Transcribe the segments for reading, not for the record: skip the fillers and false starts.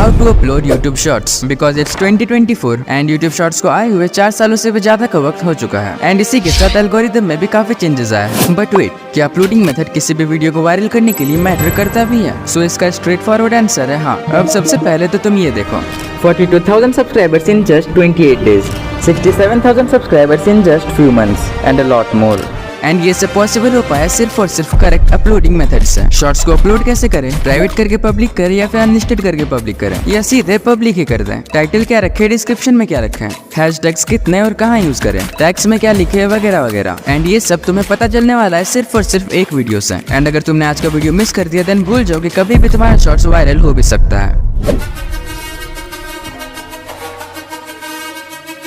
How to upload YouTube shorts because it's 2024 and YouTube shorts को आए हुए 4 सालों से भी ज्यादा का वक्त हो चुका है एंड इसी के साथ एल्गोरिथम में भी काफी चेंजेस आए हैं। बट वेट, क्या अपलोडिंग मेथड किसी भी वीडियो को वायरल करने के लिए मैटर करता भी है? सो इसका स्ट्रेट फॉरवर्ड आंसर है हाँ। अब सबसे पहले तो तुम ये देखो, 42,000 subscribers in just 28 days, 67,000 subscribers in just few months and a lot more। And ये सब पॉसिबल हो पाया सिर्फ और सिर्फ करेक्ट अपलोडिंग मेथड से। शॉर्ट्स को अपलोड कैसे करें? प्राइवेट करके पब्लिक करें या फिर अनलिस्टेड करके पब्लिक करें या सीधे पब्लिक ही कर दें? टाइटल क्या रखे, डिस्क्रिप्शन में क्या रखें, हैशटैग्स कितने और कहाँ यूज करें, टैग्स में क्या लिखे वगैरह वगैरह। एंड ये सब तुम्हें पता चलने वाला है सिर्फ और सिर्फ एक वीडियो से। एंड अगर तुमने आज का वीडियो मिस कर दिया देन भूल जाओ कि कभी भी तुम्हारा शॉर्ट्स वायरल हो भी सकता है।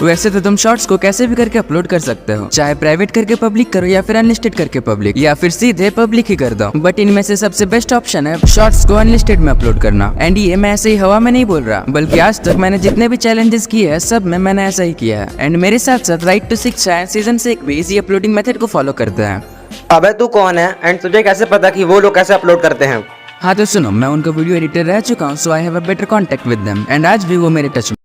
वैसे तो तुम शॉर्ट्स को कैसे भी करके अपलोड कर सकते हो, चाहे प्राइवेट करके पब्लिक करो या फिर अनलिस्टेड करके पब्लिक या फिर सीधे पब्लिक ही कर दो। बट इनमें से सबसे बेस्ट ऑप्शन है शॉर्ट्स को अनलिस्टेड में अपलोड करना। एंड ये मैं ऐसे ही हवा में नहीं बोल रहा, बल्कि आज तक मैंने जितने भी चैलेंजेस किए हैं सब में मैंने ऐसा ही किया है। एंड मेरे साथ साथ राइट टू शिक्षा सीजन से एक भी इसी अपलोडिंग मेथड को फॉलो करते हैं। अबे तू कौन है एंड तुझे कैसे पता कि वो लोग कैसे अपलोड करते हैं? हाँ तो सुनो, मैं उनका वीडियो एडिटर रह चुका हूँ, so I have a better contact with them and आज भी वो मेरे टच में।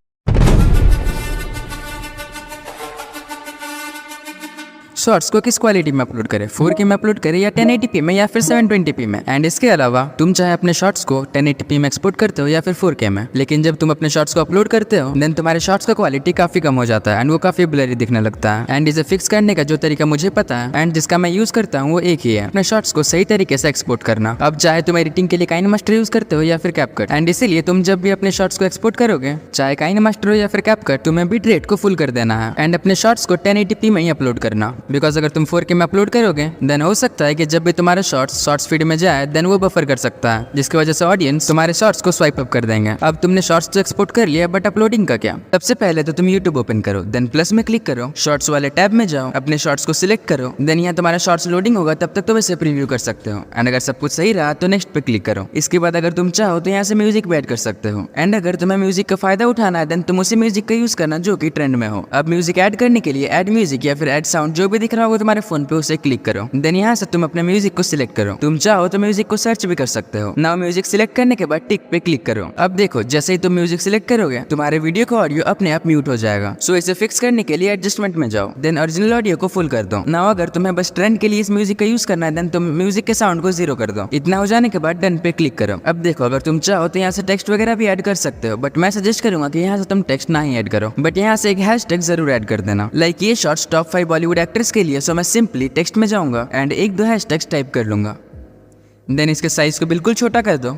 शॉर्ट्स को किस क्वालिटी में अपलोड करें, 4K में अपलोड करें या 1080p में या फिर 720p में? एंड इसके अलावा तुम चाहे अपने शॉर्ट्स को 1080p में एक्सपोर्ट करते हो या फिर 4K में, लेकिन जब तुम अपने शॉर्ट्स को अपलोड करते हो देन तुम्हारे शॉर्ट्स का क्वालिटी काफी कम हो जाता है एंड वो काफी ब्लरी दिखने लगता है। एंड इसे फिक्स करने का जो तरीका मुझे पता है एंड जिसका मैं यूज करता हूँ वो एक ही है, अपने शॉर्ट्स को सही तरीके से एक्सपोर्ट करना। अब चाहे तुम एडिटिंग के लिए काइनमास्टर यूज करते हो या फिर कैपकट, एंड इसीलिए तुम जब भी अपने शॉर्ट्स को एक्सपोर्ट करोगे चाहे काइनमास्टर हो या फिर कैपकट, तुम्हें बिट रेट को फुल कर देना है एंड अपने शॉर्ट्स को 1080p में ही अपलोड करना। बिकॉज अगर तुम 4K में अपलोड करोगे देन हो सकता है कि जब भी तुम्हारा शॉर्ट्स फीड में जाए देन वो बफर कर सकता है, जिसकी वजह से ऑडियंस तुम्हारे शॉर्ट्स को स्वाइप अप कर देंगे। अब तुमने शॉर्ट्स तो एक्सपोर्ट कर लिया बट अपलोडिंग का क्या? सबसे पहले तो तुम यूट्यूब ओपन करो, देन प्लस में क्लिक करो, शॉर्ट्स वाले टैब में जाओ, अपने शॉर्ट्स को सिलेक्ट करो, देन यहाँ तुम्हारा शॉर्ट्स लोडिंग होगा, तब तक तुम इसे प्रीव्यू कर सकते हो। एंड अगर सब कुछ सही रहा तो नेक्स्ट पे क्लिक करो। इसके बाद अगर तुम चाहो तो यहाँ से म्यूजिक भी ऐड कर सकते हो। एंड अगर तुम्हें म्यूजिक का फायदा उठाना है देन तुम उसी म्यूजिक का यूज करना जो कि ट्रेंड में हो। अब म्यूजिक ऐड करने के लिए ऐड म्यूजिक या फिर ऐड साउंड जो भी दिख रहा होगा तुम्हारे फोन पे उसे क्लिक करो। देन यहाँ से तुम अपने म्यूजिक को सिलेक्ट करो। तुम चाहो तो म्यूजिक को सर्च भी कर सकते हो। नाउ म्यूजिक सिलेक्ट करने के बाद टिक पे क्लिक करो। अब देखो जैसे ही तुम म्यूजिक सिलेक्ट करोगे तुम्हारे वीडियो का ऑडियो अपने आप म्यूट हो जाएगा। सो इसे फिक्स करने के लिए एडजस्टमेंट में जाओ, देन ओरिजिनल ऑडियो को फुल कर दो। नाउ अगर तुम्हें बस ट्रेंड के लिए इस म्यूजिक का यूज करना है देन तुम म्यूजिक के साउंड को 0 कर दो। इतना हो जाने के बाद डन पे क्लिक करो। अब देखो अगर तुम चाहो तो यहाँ से टेक्स्ट वगैरह भी ऐड कर सकते हो, बट मैं सजेस्ट करूंगा कि यहाँ से तुम टेक्स्ट ना ही ऐड करो, बट यहाँ से एक हैशटैग जरूर ऐड कर देना। लाइक ये शॉर्ट्स टॉप 5 बॉलीवुड एक्टर्स के लिए, सो मैं सिंपली टेक्स्ट में जाऊंगा एंड 1-2 हैशटैग्स टाइप कर लूंगा। देन इसके साइज को बिल्कुल छोटा कर दो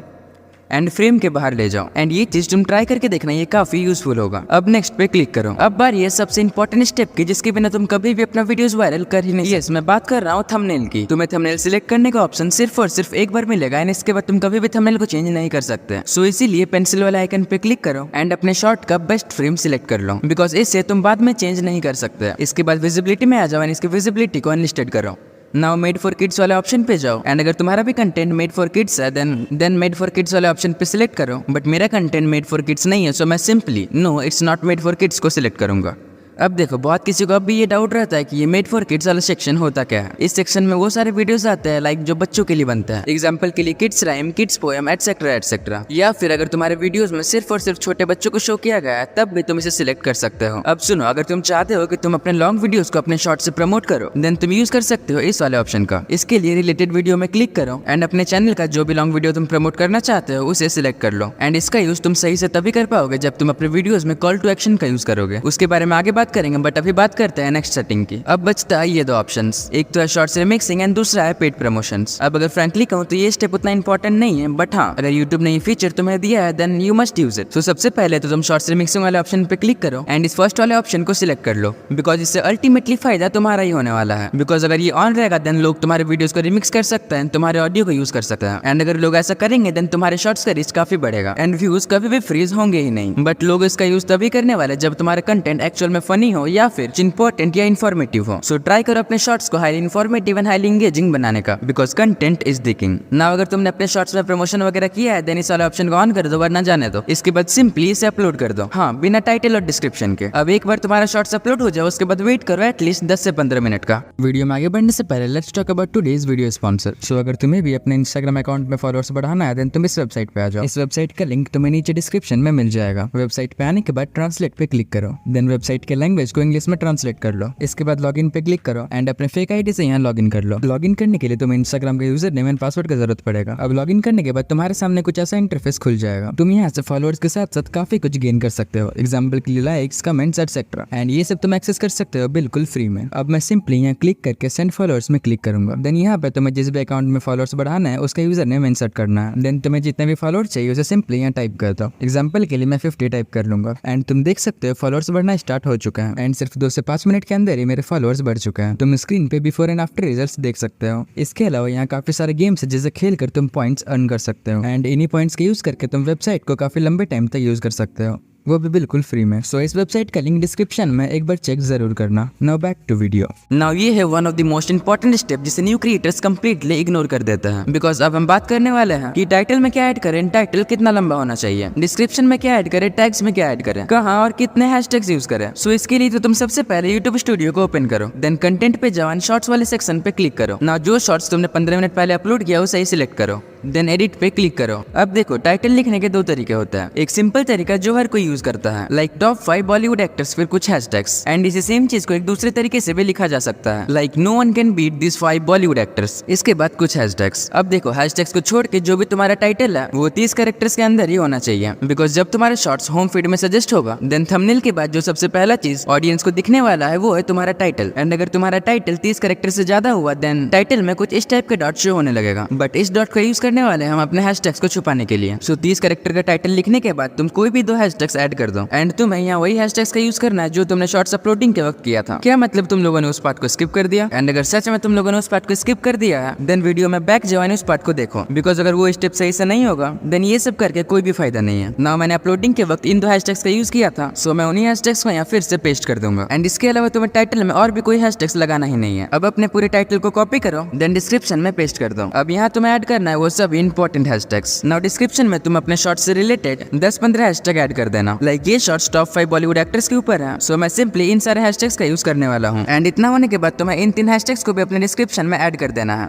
एंड फ्रेम के बाहर ले जाओ। एंड ये चीज तुम ट्राई करके देखना, ये काफी यूजफुल होगा। अब नेक्स्ट पे क्लिक करो। अब बार ये सबसे इंपॉर्टेंट स्टेप की जिसके बिना तुम कभी भी अपना वीडियोस वायरल कर ही नहीं। यस, मैं बात कर रहा हूँ थंबनेल की। तुम्हें थंबनेल सिलेक्ट करने का ऑप्शन सिर्फ और सिर्फ एक बार मिलेगा एंड इसके बाद तुम कभी भी थंबनेल को चेंज नहीं कर सकते। सो इसीलिए पेंसिल वाला आइकन पे क्लिक करो एंड अपने शॉर्ट का बेस्ट फ्रेम सिलेक्ट कर लो, बिकॉज इससे तुम बाद में चेंज नहीं कर सकते। इसके बाद विजिबिलिटी में आ जाओ एंड इसकी विजिबिलिटी को अनलिस्टेड करो। नाउ मेड फॉर किड्स वाले ऑप्शन पे जाओ एंड अगर तुम्हारा भी कंटेंट मेड फॉर किड्स है देन मेड फॉर किड्स वाले ऑप्शन पे सिलेक्ट करो। बट मेरा कंटेंट मेड फॉर किड्स नहीं है, सो मैं simply no it's not made for kids को सिलेक्ट करूंगा। अब देखो बहुत किसी को अब भी ये डाउट रहता है कि ये मेड फॉर किड्स वाला सेक्शन होता क्या है। इस सेक्शन में वो सारे वीडियोस आते हैं लाइक जो बच्चों के लिए बनते हैं, एग्जांपल के लिए kids rhyme, kids poem etcetera etcetera. या फिर अगर तुम्हारे वीडियोस में सिर्फ और सिर्फ छोटे बच्चों को शो किया गया है तब भी तुम इसे सिलेक्ट कर सकते हो। अब सुनो, अगर तुम चाहते हो कि तुम अपने लॉन्ग वीडियोस को अपने शॉर्ट से प्रमोट करो देन तुम यूज कर सकते हो इस वाले ऑप्शन का। इसके लिए रिलेटेड वीडियो में क्लिक करो एंड अपने चैनल का जो भी लॉन्ग वीडियो तुम प्रमोट करना चाहते हो उसे सिलेक्ट कर लो। एंड इसका यूज तुम सही से तभी कर पाओगे जब तुम अपने वीडियोस में कॉल टू एक्शन का यूज करोगे। उसके बारे में आगे बात करेंगे, बट अभी बात करते हैं नेक्स्ट सेटिंग की। अब बचता है ये 2 ऑप्शंस, एक तो है शॉर्ट्स रिमिक्सिंग एंड दूसरा है पेड प्रमोशंस। अब अगर फ्रैंकली कहूं तो ये स्टेप उतना इंपॉर्टेंट नहीं है, बट हाँ अगर यूट्यूब ने ये फीचर तुम्हें दिया है then you must use it. तो सबसे पहले तो तुम शॉर्ट्स रिमिक्सिंग वाले ऑप्शन पे क्लिक करो एंड इस फर्स्ट वाले ऑप्शन को सिलेक्ट कर लो, बिकॉज इससे अल्टीमेटली फायदा तुम्हारा ही होने वाला है। बिकॉज अगर ये ऑन रहेगा देन लोग तुम्हारे वीडियोस को रिमिक्स कर सकते हैं, तुम्हारे ऑडियो को यूज कर सकते हैं। एंड अगर लोग ऐसा करेंगे देन तुम्हारे शॉर्ट्स का रीच काफी बढ़ेगा एंड व्यूज कभी भी फ्रीज होंगे ही नहीं। बट लोग इसका यूज तभी करने वाले जब तुम्हारा कंटेंट एक्चुअल में फनी हो या फिर इंपॉर्टेंट या इन्फॉर्मेटिव हो। सो ट्राई करो अपने शॉर्ट्स को highly informative and highly engaging बनाने का, because content is the king. Now अगर तुमने अपने शॉर्ट्स में प्रमोशन वगैरह किया है देन इस वाले ऑप्शन को ऑन कर दो, वरना जाने दो। इसके बाद सिंपली इसे अपलोड कर दो, हाँ, बिना टाइटल और डिस्क्रिप्शन के। अब एक बार तुम्हारा शॉर्ट्स अपलोड हो जाए उसके बाद वेट करो एटलीस्ट 10 से 15 मिनट का। वीडियो में आगे बढ़ने से पहले let's talk about today's video sponsor. So अगर तुम्हें भी अपने इंस्टाग्राम अकाउंट में फॉलोअर्स बढ़ाना है देन तुम इस वेबसाइट पे आ जाओ। इस वेबसाइट का लिंक तुम्हें नीचे डिस्क्रिप्शन में मिल जाएगा। वेबसाइट पे आने के बाद ट्रांसलेट पे क्लिक करो, देन वेबसाइट के लैंग्वेज को इंग्लिश में ट्रांसलेट कर लो। इसके बाद लॉगिन पे क्लिक करो एंड अपने फेक आईडी से यहाँ लॉगिन कर लो। लॉगिन करने के लिए तुम्हें इंस्टाग्राम का यूजर नेम एंड पासवर्ड की जरूरत पड़ेगा। अब लॉगिन करने के बाद तुम्हारे सामने कुछ ऐसा इंटरफेस खुल जाएगा। तुम यहाँ से फॉलोअर्स के साथ साथ काफी कुछ गेन कर सकते हो, एग्जाम्पल के लिए लाइक्स, कमेंट्स एटसेट्रा, एंड ये सब तुम एक्सेस कर सकते हो बिल्कुल फ्री में। अब मैं सिंपली यहाँ क्लिक करके सेंड फॉलोअर्स में क्लिक करूंगा। देन यहाँ पे तुम्हें जिस भी अकाउंट में फॉलोअर्स बढ़ाना है उसका यूजर नेम इंसर्ट करना है। देन तुम्हें जितने भी फॉलोअर्स चाहिए उसे सिंपली यहाँ टाइप कर दो। एग्जाम्पल के लिए मैं 50 टाइप कर लूंगा एंड तुम देख सकते हो फॉलोअर्स बढ़ना स्टार्ट हो चुका है एंड सिर्फ 2 से 5 मिनट के अंदर ही मेरे फॉलोअर्स बढ़ चुके हैं। तुम स्क्रीन पे बिफोर एंड आफ्टर रिजल्ट्स देख सकते हो। इसके अलावा यहाँ काफी सारे गेम्स है जिसे खेल कर तुम पॉइंट्स अर्न कर सकते हो एंड इन्हीं पॉइंट्स के यूज करके तुम वेबसाइट को काफी लंबे टाइम तक यूज कर सकते हो, वो भी बिल्कुल फ्री में। सो इस वेबसाइट का लिंक डिस्क्रिप्शन में एक बार चेक जरूर करना। Now back to video. Now ये है one of the most important step जिसे न्यू क्रिएटर्स कंप्लीटली इग्नोर कर देते हैं, बिकॉज अब हम बात करने वाले हैं कि टाइटल में क्या ऐड करें, टाइटल कितना लंबा होना चाहिए, डिस्क्रिप्शन में क्या ऐड करें, टैग्स में क्या ऐड करें, कहाँ और कितने हैशटैग्स यूज करें। सो इसके लिए तो तुम सबसे पहले यूट्यूब स्टूडियो को ओपन करो, देन कंटेंट पे जाओ एंड शॉर्ट्स वाले सेक्शन पे क्लिक करो। नाउ जो शॉर्ट्स तुमने 15 मिनट पहले अपलोड किया उसे ही सिलेक्ट करो, देन एडिट पे क्लिक करो। अब देखो टाइटल लिखने के 2 तरीके होते हैं। एक सिंपल तरीका जो हर कोई यूज करता है, लाइक टॉप 5 बॉलीवुड एक्टर्स फिर कुछ हैशटैग्स, एंड इसी सेम चीज को एक दूसरे तरीके से भी लिखा जा सकता है, like no one can beat this 5 Bollywood actors. इसके बाद कुछ हैशटैग्स। अब देखो हैशटैग्स को छोड़ के जो भी तुम्हारा टाइटल है वो 30 कैरेक्टर्स के अंदर ही होना चाहिए, बिकॉज जब तुम्हारा शॉर्ट्स होम फीड में सजेस्ट होगा देन थंबनेल के बाद जो सबसे पहला चीज ऑडियंस को दिखने वाला है वो है तुम्हारा टाइटल। एंड अगर तुम्हारा टाइटल 30 कैरेक्टर से ज्यादा हुआ देन टाइटल में कुछ इस टाइप के डॉट शो होने लगेगा, बट इस डॉट का यूज करने वाले हम अपने हैशटैग्स को छुपाने के लिए। सो 30 कैरेक्टर का टाइटल लिखने के बाद तुम कोई भी 2 हैशटैग्स ऐड कर दो एंड तुम्हें यहाँ वही हैशटैग्स का यूज करना है जो तुमने शॉर्ट्स अपलोडिंग के वक्त किया था। क्या मतलब तुम लोगों ने उस पार्ट को स्किप कर दिया? एंड अगर सच में तुम लोगों ने उस पार्ट को स्किप कर दिया है देन वीडियो में बैक जाओ एंड उस पार्ट को देखो, बिकॉज अगर वो स्टेप सही से नहीं होगा देन ये सब करके कोई भी फायदा नहीं है। नाउ मैंने अपलोडिंग के वक्त इन 2 हैशटैग्स का यूज किया था, सो मैं उन्हीं हैशटैग्स को यहाँ फिर से पेस्ट कर दूंगा। एंड इसके अलावा तुम्हें टाइटल में और भी कोई हैशटैग्स लगाना ही नहीं है। अब अपने पूरे टाइटल को कॉपी करो देन डिस्क्रिप्शन में पेस्ट कर दो। अब यहाँ तुम्हें ऐड करना है वो सब इंपॉर्टेंट हैशटैग्स। नाउ डिस्क्रिप्शन में तुम अपने शॉर्ट से रिलेटेड 10-15 हैशटैग ऐड कर देना, लाइक ये शॉर्ट्स टॉप 5 बॉलीवुड एक्टर्स के ऊपर है, सो मैं सिंपली इन सारे हैशटैग्स का यूज करने वाला हूँ। एंड इतना होने के बाद तुम्हें इन 3 हैशटैग्स को भी अपने डिस्क्रिप्शन में ऐड कर देना है।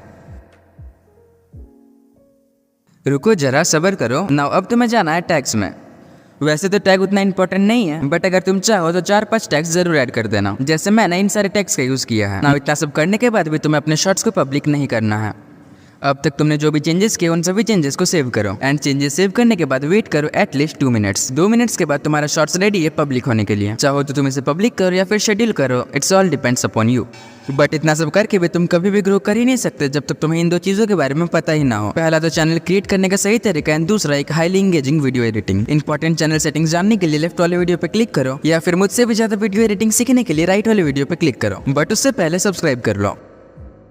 रुको जरा सब्र करो। नाउ अब तुम्हें जाना है टैग्स में। वैसे तो टैग उतना इंपॉर्टेंट नहीं है, बट अगर तुम चाहो तो 4-5 टैग्स जरूर ऐड कर देना, जैसे मैंने इन सारे टैग्स का यूज किया है। नाउ इतना सब करने के बाद भी तुम्हें अपने शॉर्ट्स को पब्लिक नहीं करना है। अब तक तुमने जो भी चेंजेस किए उन सभी चेंजेस को सेव करो एंड चेंजेस सेव करने के बाद वेट करो एटलीस्ट 2 मिनट्स। 2 मिनट्स के बाद तुम्हारा शॉर्ट्स रेडी है पब्लिक होने के लिए। चाहो तो तुम इसे पब्लिक करो या फिर शेड्यूल करो, it's all depends upon you. But इतना सब करके भी तुम कभी भी ग्रो कर ही नहीं सकते जब तक तुम्हें इन 2 चीजों के बारे में पता ही ना हो। पहला तो चैनल क्रिएट करने का सही तरीका एंड दूसरा एक highly engaging video editing. Important channel settings जानने के लिए लेफ्ट वाले वीडियो पे क्लिक करो या फिर मुझसे भी ज्यादा वीडियो एडिटिंग सीखने के लिए राइट वाले वीडियो पे क्लिक करो, बट उससे पहले सब्सक्राइब कर लो।